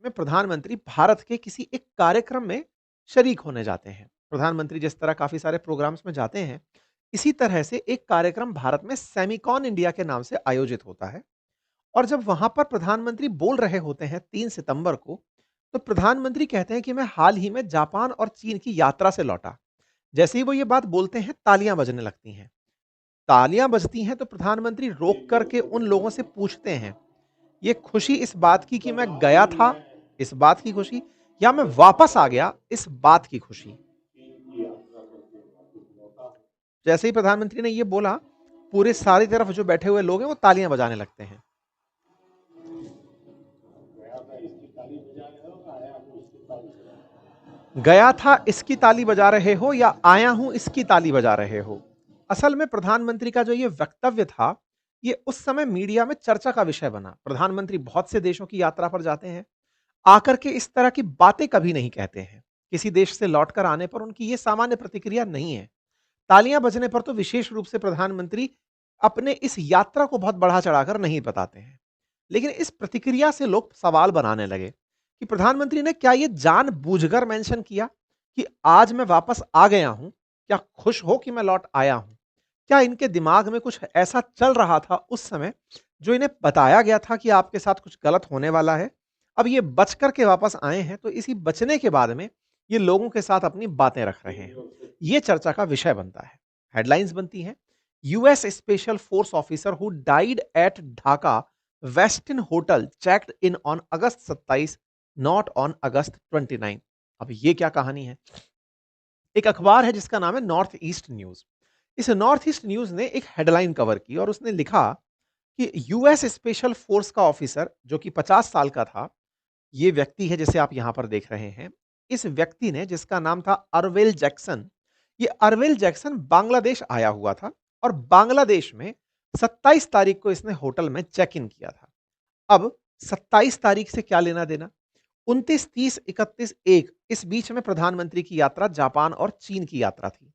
में प्रधानमंत्री भारत के किसी एक कार्यक्रम में शरीक होने जाते हैं। प्रधानमंत्री जिस तरह काफ़ी सारे प्रोग्राम्स में जाते हैं, इसी तरह से एक कार्यक्रम भारत में सेमिकॉन इंडिया के नाम से आयोजित होता है। और जब वहाँ पर प्रधानमंत्री बोल रहे होते हैं 3 सितंबर को, तो प्रधानमंत्री कहते हैं कि मैं हाल ही में जापान और चीन की यात्रा से लौटा। जैसे ही वो ये बात बोलते हैं, तालियाँ बजने लगती हैं। तालियाँ बजती हैं तो प्रधानमंत्री रोक कर के उन लोगों से पूछते हैं, ये खुशी इस बात की कि मैं गया था, इस बात की खुशी, या मैं वापस आ गया, इस बात की खुशी? जैसे ही प्रधानमंत्री ने ये बोला, पूरे सारी तरफ जो बैठे हुए लोग हैं, वो तालियां बजाने लगते हैं। गया था इसकी ताली बजा रहे हो या आया हूं इसकी ताली बजा रहे हो? असल में प्रधानमंत्री का जो ये वक्तव्य था, ये उस समय मीडिया में चर्चा का विषय बना। प्रधानमंत्री बहुत से देशों की यात्रा पर जाते हैं, आकर के इस तरह की बातें कभी नहीं कहते हैं। किसी देश से लौटकर आने पर उनकी ये सामान्य प्रतिक्रिया नहीं है। तालियां बजने पर तो विशेष रूप से प्रधानमंत्री अपने इस यात्रा को बहुत बढ़ा चढ़ाकर नहीं बताते हैं। लेकिन इस प्रतिक्रिया से लोग सवाल बनाने लगे कि प्रधानमंत्री ने क्या ये जानबूझकर मेंशन किया कि आज मैं वापस आ गया हूं? क्या खुश हो कि मैं लौट आया हूं? क्या इनके दिमाग में कुछ ऐसा चल रहा था उस समय जो इन्हें बताया गया था कि आपके साथ कुछ गलत होने वाला है? अब ये बच कर के वापस आए हैं, तो इसी बचने के बाद में ये लोगों के साथ अपनी बातें रख रहे हैं। ये चर्चा का विषय बनता है। हेडलाइंस बनती हैं, US special force officer who died eight Dhaka Westin hotel checked in on August 27, not on August 29। अब ये क्या कहानी है? एक अखबार है जिसका नाम है नॉर्थ ईस्ट न्यूज। इस नॉर्थ ईस्ट न्यूज ने एक हेडलाइन कवर की और उसने लिखा कि यूएस स्पेशल फोर्स का ऑफिसर जो कि 50 साल का था, ये व्यक्ति है जिसे आप यहां पर देख रहे हैं। इस व्यक्ति ने, जिसका नाम था अरविल जैक्सन, ये अरविल जैक्सन बांग्लादेश आया हुआ था और बांग्लादेश में 27 तारीख को इसने होटल में चेक इन किया था। अब 27 तारीख से क्या लेना देना? 29, 30, 31, 1 इस बीच में प्रधानमंत्री की यात्रा जापान और चीन की यात्रा थी।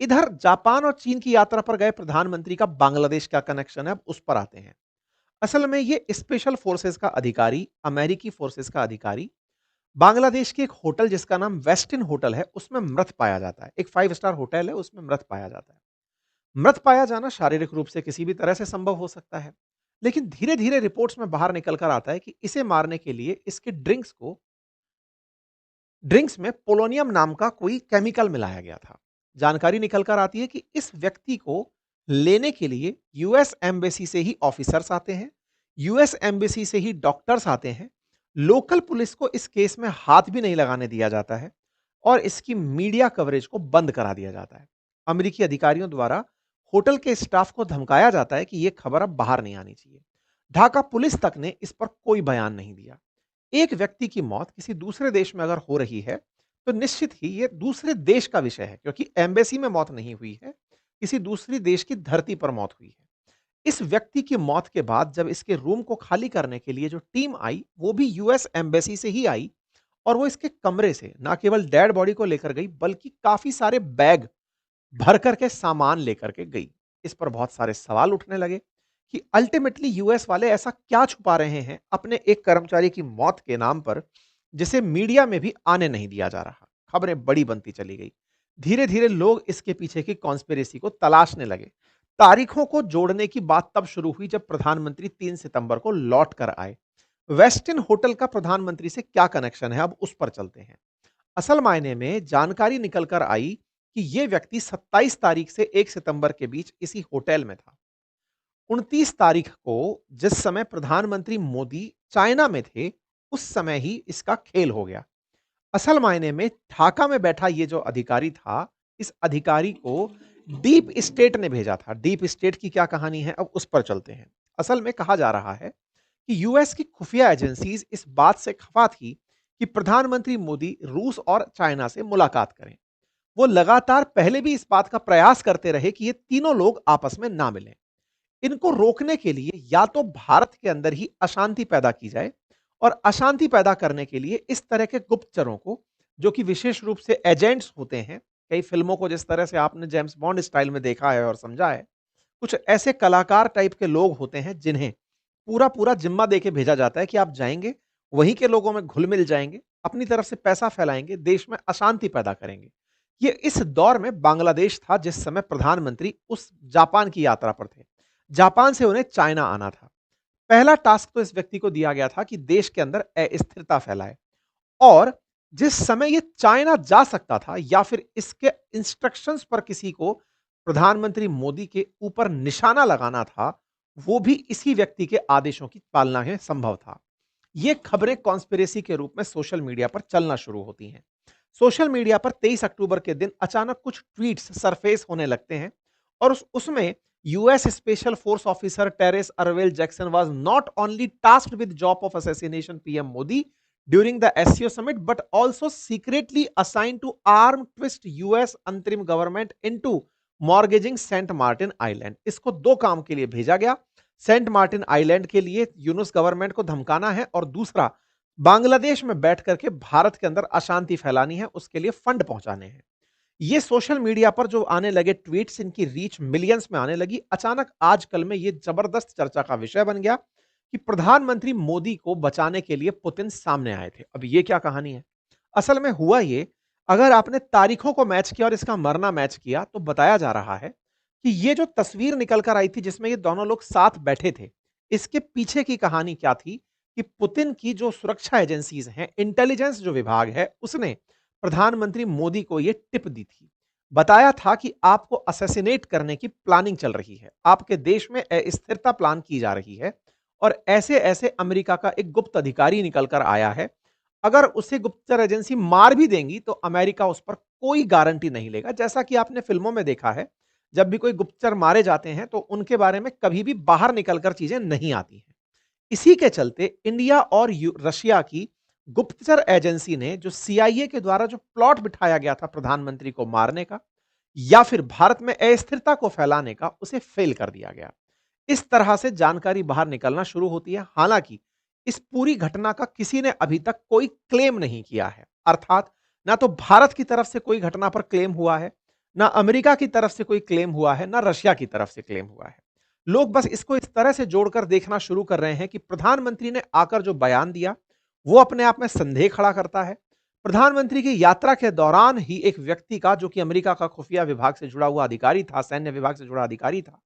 इधर जापान और चीन की यात्रा पर गए प्रधानमंत्री का बांग्लादेश का कनेक्शन है, अब उस पर आते हैं। असल में ये स्पेशल फोर्सेस का अधिकारी, अमेरिकी फोर्सेस का अधिकारी, बांग्लादेश के एक होटल जिसका नाम वेस्टिन होटल है, उसमें मृत पाया जाता है। एक 5 स्टार होटल है, उसमें मृत पाया जाता है। मृत पाया जाना शारीरिक रूप से किसी भी तरह से संभव हो सकता है, लेकिन धीरे-धीरे रिपोर्ट्स में बाहर निकल कर आता है कि इसे मारने के लिए इसके ड्रिंक्स में पोलोनियम नाम का कोई केमिकल मिलाया गया था। जानकारी निकल कर आती है कि इस व्यक्ति को लेने के लिए यूएस एम्बेसी से ही ऑफिसर्स आते हैं, यूएस एम्बेसी से ही डॉक्टर्स आते हैं। लोकल पुलिस को इस केस में हाथ भी नहीं लगाने दिया जाता है और इसकी मीडिया कवरेज को बंद करा दिया जाता है। अमेरिकी अधिकारियों द्वारा होटल के स्टाफ को धमकाया जाता है कि यह खबर अब बाहर नहीं आनी चाहिए। ढाका पुलिस तक ने इस पर कोई बयान नहीं दिया। एक व्यक्ति की मौत किसी दूसरे देश में अगर हो रही है, तो निश्चित ही ये दूसरे देश का विषय है, क्योंकि एम्बेसी में मौत नहीं हुई है, किसी दूसरी देश की धरती पर मौत हुई है। इस व्यक्ति की मौत के बाद जब इसके रूम को खाली करने के लिए जो टीम आई, वो भी यूएस एम्बेसी से ही आई और वो इसके कमरे से ना केवल डेड बॉडी को लेकर गई, बल्कि काफी सारे बैग भर करके सामान लेकर के गई। इस पर बहुत सारे सवाल उठने लगे कि अल्टीमेटली यूएस वाले ऐसा क्या छुपा रहे हैं अपने एक कर्मचारी की मौत के नाम पर, जिसे मीडिया में भी आने नहीं दिया जा रहा। खबरें बड़ी बनती चली गई। धीरे धीरे लोग इसके पीछे की कॉन्स्पिरेसी को तलाशने लगे। तारीखों को जोड़ने की बात तब शुरू हुई जब प्रधानमंत्री 3 सितंबर को लौट कर आए। वेस्टिन होटल का प्रधानमंत्री से क्या कनेक्शन है, अब उस पर चलते हैं। असल मायने में जानकारी निकल कर आई कि यह व्यक्ति 27 तारीख से 1 सितंबर के बीच इसी होटल में था। 29 तारीख को जिस समय प्रधानमंत्री मोदी चाइना में थे, उस समय ही इसका खेल हो गया। असल मायने में ढाका में बैठा ये जो अधिकारी था, इस अधिकारी को डीप स्टेट ने भेजा था। डीप स्टेट की क्या कहानी है, अब उस पर चलते हैं। असल में कहा जा रहा है कि यूएस की खुफिया एजेंसीज इस बात से खफा थी कि प्रधानमंत्री मोदी रूस और चाइना से मुलाकात करें। वो लगातार पहले भी इस बात का प्रयास करते रहे कि ये तीनों लोग आपस में ना मिलें। इनको रोकने के लिए या तो भारत के अंदर ही अशांति पैदा की जाए, और अशांति पैदा करने के लिए इस तरह के गुप्तचरों को, जो कि विशेष रूप से एजेंट्स होते हैं, कई फिल्मों को जिस तरह से आपने जेम्स बॉन्ड स्टाइल में देखा है और समझा है, कुछ ऐसे कलाकार टाइप के लोग होते हैं जिन्हें पूरा पूरा जिम्मा देके भेजा जाता है कि आप जाएंगे वहीं के लोगों में घुल-मिल जाएँगे, अपनी तरफ से पैसा फैलाएँगे, देश में अशांति पैदा करेंगे। ये इस दौर में बांग्लादेश था जिस समय प्रधानमंत्री उस जापान की यात्रा पर थे। जापान से उन्हें चाइना आना था। पहला टास्क तो इस व्यक्ति को दिया गया था कि देश के अंदर अस्थिरता फैलाए और जिस समय ये चाइना जा सकता था या फिर इसके इंस्ट्रक्शंस पर किसी को प्रधानमंत्री मोदी के ऊपर निशाना लगाना था, वो भी इसी व्यक्ति के आदेशों की पालना में संभव था। ये खबरें कॉन्स्पिरेसी के रूप में सोशल मीडिया पर चलना शुरू होती हैं। सोशल मीडिया पर 23 अक्टूबर के दिन अचानक कुछ ट्वीट्स सरफेस होने लगते हैं और उसमें US special force officer Terrence Arvelle Jackson was not only tasked with job of assassination PM Modi during the SCO summit but also secretly assign to arm twist US अंतरिम government into mortgaging Saint Martin island. इसको दो काम के लिए भेजा गया। Saint Martin island के लिए यूनुस गवर्नमेंट को धमकाना है और दूसरा बांग्लादेश में बैठ करके भारत के अंदर अशांति फैलानी है, उसके लिए फंड पहुंचाने हैं। ये सोशल मीडिया पर जो आने लगे ट्वीट्स, इनकी रीच मिलियंस में आने लगी। अचानक आजकल में ये जबरदस्त चर्चा का विषय बन गया कि प्रधानमंत्री मोदी को बचाने के लिए पुतिन सामने आए थे। अब ये क्या कहानी है? असल में हुआ ये, अगर आपने तारीखों को मैच किया और इसका मरना मैच किया तो बताया जा रहा है कि ये जो तस्वीर निकल कर आई थी जिसमें ये दोनों लोग साथ बैठे थे, इसके पीछे की कहानी क्या थी कि पुतिन की जो सुरक्षा एजेंसीज हैं, इंटेलिजेंस जो विभाग है, उसने प्रधानमंत्री मोदी को ये टिप दी थी। बताया था कि आपको असैसिनेट करने की प्लानिंग चल रही है, आपके देश में अस्थिरता प्लान की जा रही है और ऐसे-ऐसे अमेरिका का एक गुप्त अधिकारी निकल कर आया है। अगर उसे गुप्तचर एजेंसी मार भी देंगी तो अमेरिका उस पर कोई गारंटी नहीं लेगा। जैसा कि आपने फिल्मों में देखा है, जब भी कोई गुप्तचर मारे जाते हैं तो उनके बारे में कभी भी बाहर निकलकर चीजें नहीं आती हैं। इसी के चलते इंडिया और रशिया की गुप्तचर एजेंसी ने जो सीआईए के द्वारा जो प्लॉट बिठाया गया था प्रधानमंत्री को मारने का या फिर भारत में अस्थिरता को फैलाने का, उसे फेल कर दिया गया। इस तरह से जानकारी बाहर निकलना शुरू होती है। हालांकि इस पूरी घटना का किसी ने अभी तक कोई क्लेम नहीं किया है। अर्थात ना तो भारत की तरफ से कोई घटना पर क्लेम हुआ है, ना अमेरिका की तरफ से कोई क्लेम हुआ है, ना रशिया की तरफ से क्लेम हुआ है। लोग बस इसको इस तरह से जोड़कर देखना शुरू कर रहे हैं कि प्रधानमंत्री ने आकर जो बयान दिया, वो अपने आप में संदेह खड़ा करता है। प्रधानमंत्री की यात्रा के दौरान ही एक व्यक्ति का, जो कि अमेरिका का खुफिया विभाग से जुड़ा हुआ अधिकारी था, सैन्य विभाग से जुड़ा अधिकारी था,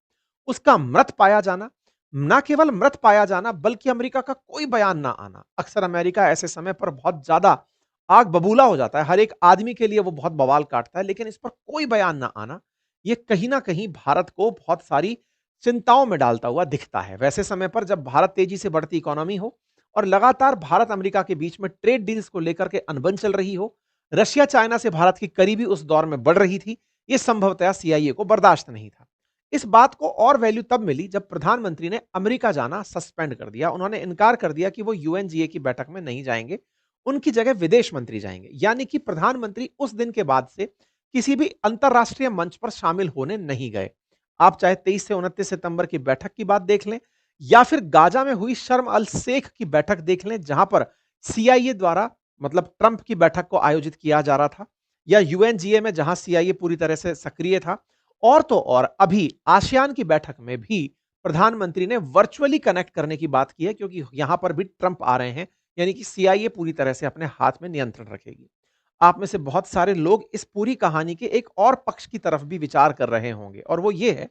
उसका मृत पाया जाना, ना केवल मृत पाया जाना बल्कि अमेरिका का कोई बयान ना आना। अक्सर अमेरिका ऐसे समय पर बहुत ज्यादा आग बबूला हो जाता है, हर एक आदमी के लिए वो बहुत बवाल काटता है, लेकिन इस पर कोई बयान ना आना, ये कहीं ना कहीं भारत को बहुत सारी चिंताओं में डालता हुआ दिखता है। वैसे समय पर जब भारत तेजी से बढ़ती इकोनॉमी हो और लगातार भारत अमेरिका के बीच में ट्रेड डील्स को लेकर के अनबन चल रही हो, रशिया चाइना से भारत की करीबी उस दौर में बढ़ रही थी, यह संभवतः सीआईए को बर्दाश्त नहीं था। इस बात को और वैल्यू तब मिली जब प्रधानमंत्री ने अमेरिका जाना सस्पेंड कर दिया। उन्होंने इनकार कर दिया कि वो यूएनजीए की बैठक में नहीं जाएंगे, उनकी जगह विदेश मंत्री जाएंगे। यानी कि प्रधानमंत्री उस दिन के बाद से किसी भी अंतरराष्ट्रीय मंच पर शामिल होने नहीं गए। आप चाहे 23 से 29 सितंबर की बैठक की बात देख लें या फिर गाजा में हुई शर्म अल शेख की बैठक देख लें, जहां पर सीआईए द्वारा, मतलब ट्रंप की बैठक को आयोजित किया जा रहा था, या यूएनजीए में जहां सीआईए पूरी तरह से सक्रिय था। और तो और अभी आसियान की बैठक में भी प्रधानमंत्री ने वर्चुअली कनेक्ट करने की बात की है, क्योंकि यहां पर भी ट्रंप आ रहे हैं, यानी कि सीआईए पूरी तरह से अपने हाथ में नियंत्रण रखेगी। आप में से बहुत सारे लोग इस पूरी कहानी के एक और पक्ष की तरफ भी विचार कर रहे होंगे, और वो ये है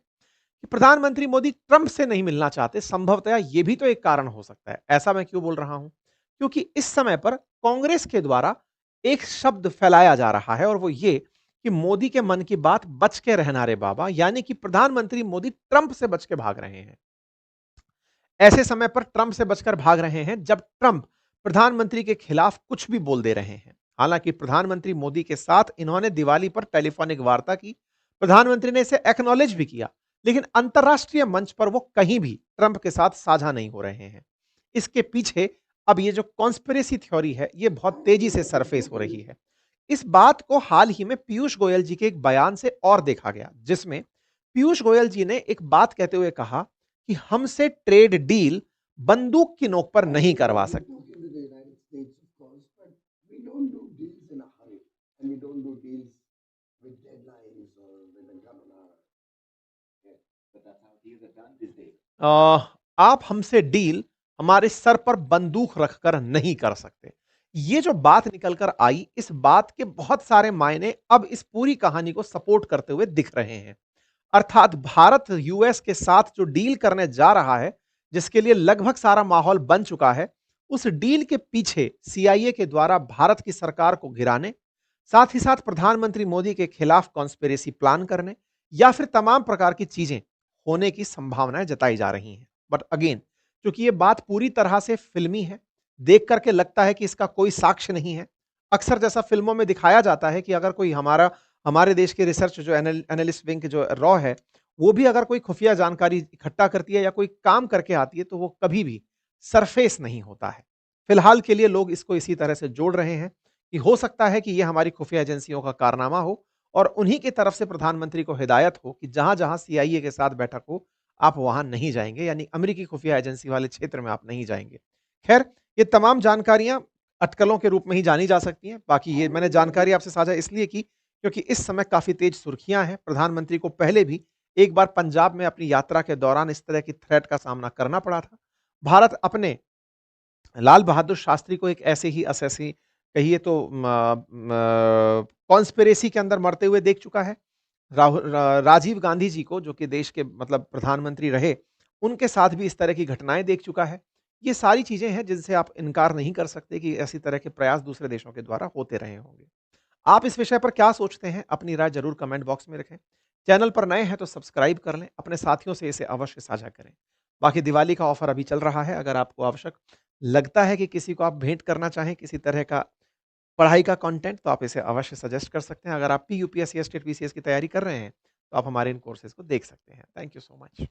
कि प्रधानमंत्री मोदी ट्रंप से नहीं मिलना चाहते। संभवतः यह भी तो एक कारण हो सकता है। ऐसा मैं क्यों बोल रहा हूं? क्योंकि इस समय पर कांग्रेस के द्वारा एक शब्द फैलाया जा रहा है और वो ये कि मोदी के मन की बात बच के रहना रे बाबा, यानी कि प्रधानमंत्री मोदी ट्रंप से बच के भाग रहे हैं। ऐसे समय पर ट्रंप से बचकर भाग रहे हैं जब ट्रंप प्रधानमंत्री के खिलाफ कुछ भी बोल दे रहे हैं। हालांकि प्रधानमंत्री मोदी के साथ इन्होंने दिवाली पर टेलीफोनिक वार्ता की, प्रधानमंत्री ने इसे एक्नॉलेज भी किया, लेकिन अंतरराष्ट्रीय मंच पर वो कहीं भी ट्रंप के साथ साझा नहीं हो रहे हैं। इसके पीछे अब ये जो कॉन्स्पिरेसी थ्योरी है, ये बहुत तेजी से सरफेस हो रही है। इस बात को हाल ही में पीयूष गोयल जी के एक बयान से और देखा गया, जिसमें पीयूष गोयल जी ने एक बात कहते हुए कहा कि हमसे ट्रेड डील बंदूक की नोक पर नहीं करवा सकते। आप हमसे डील हमारे सर पर बंदूक रखकर नहीं कर सकते। ये जो बात निकल कर आई, इस बात के बहुत सारे मायने अब इस पूरी कहानी को सपोर्ट करते हुए दिख रहे हैं। अर्थात भारत यूएस के साथ जो डील करने जा रहा है, जिसके लिए लगभग सारा माहौल बन चुका है, उस डील के पीछे सीआईए के द्वारा भारत की सरकार को गिराने, साथ ही साथ प्रधानमंत्री मोदी के खिलाफ कॉन्स्पिरेसी प्लान करने या फिर तमाम प्रकार की चीजें होने की संभावनाएं जताई जा रही हैं। बट अगेन, क्योंकि ये बात पूरी तरह से फिल्मी है, देख करके लगता है कि इसका कोई साक्ष्य नहीं है। अक्सर जैसा फिल्मों में दिखाया जाता है कि अगर कोई हमारे देश के रिसर्च जो एनालिस्ट विंग जो रॉ है, वो भी अगर कोई खुफिया जानकारी इकट्ठा करती है या कोई काम करके आती है, तो वो कभी भी सरफेस नहीं होता है। फिलहाल के लिए लोग इसको इसी तरह से जोड़ रहे हैं कि हो सकता है कि ये हमारी खुफिया एजेंसियों का कारनामा हो और उन्हीं की तरफ से प्रधानमंत्री को हिदायत हो कि जहां-जहां सीआईए के साथ बैठक हो, आप वहां नहीं जाएँगे, यानी अमेरिकी खुफिया एजेंसी वाले क्षेत्र में आप नहीं जाएँगे। खैर, ये तमाम जानकारियाँ अटकलों के रूप में ही जानी जा सकती हैं। बाकी ये मैंने जानकारी आपसे साझा इसलिए की, क्योंकि इस समय काफ़ी तेज सुर्खियाँ हैं। प्रधानमंत्री को पहले भी एक बार पंजाब में अपनी यात्रा के दौरान इस तरह की थ्रेट का सामना करना पड़ा था। भारत अपने लाल बहादुर शास्त्री को एक ऐसे ही असैसी, कहिए तो कॉन्स्पिरेसी के अंदर मरते हुए देख चुका है। राजीव गांधी जी को, जो कि देश के मतलब प्रधानमंत्री रहे, उनके साथ भी इस तरह की घटनाएं देख चुका है। ये सारी चीजें हैं जिनसे आप इनकार नहीं कर सकते कि ऐसी तरह के प्रयास दूसरे देशों के द्वारा होते रहे होंगे। आप इस विषय पर क्या सोचते हैं? अपनी राय ज़रूर कमेंट बॉक्स में रखें। चैनल पर नए हैं तो सब्सक्राइब कर लें, अपने साथियों से इसे अवश्य साझा करें। बाकी दिवाली का ऑफ़र अभी चल रहा है, अगर आपको आवश्यक लगता है कि किसी को आप भेंट करना चाहें किसी तरह का पढ़ाई का कंटेंट, तो आप इसे अवश्य सजेस्ट कर सकते हैं। अगर आप पीयूपीएससी या स्टेट बीसीएस की तैयारी कर रहे हैं, तो आप हमारे इन कोर्सेज़ को देख सकते हैं। Thank you so much.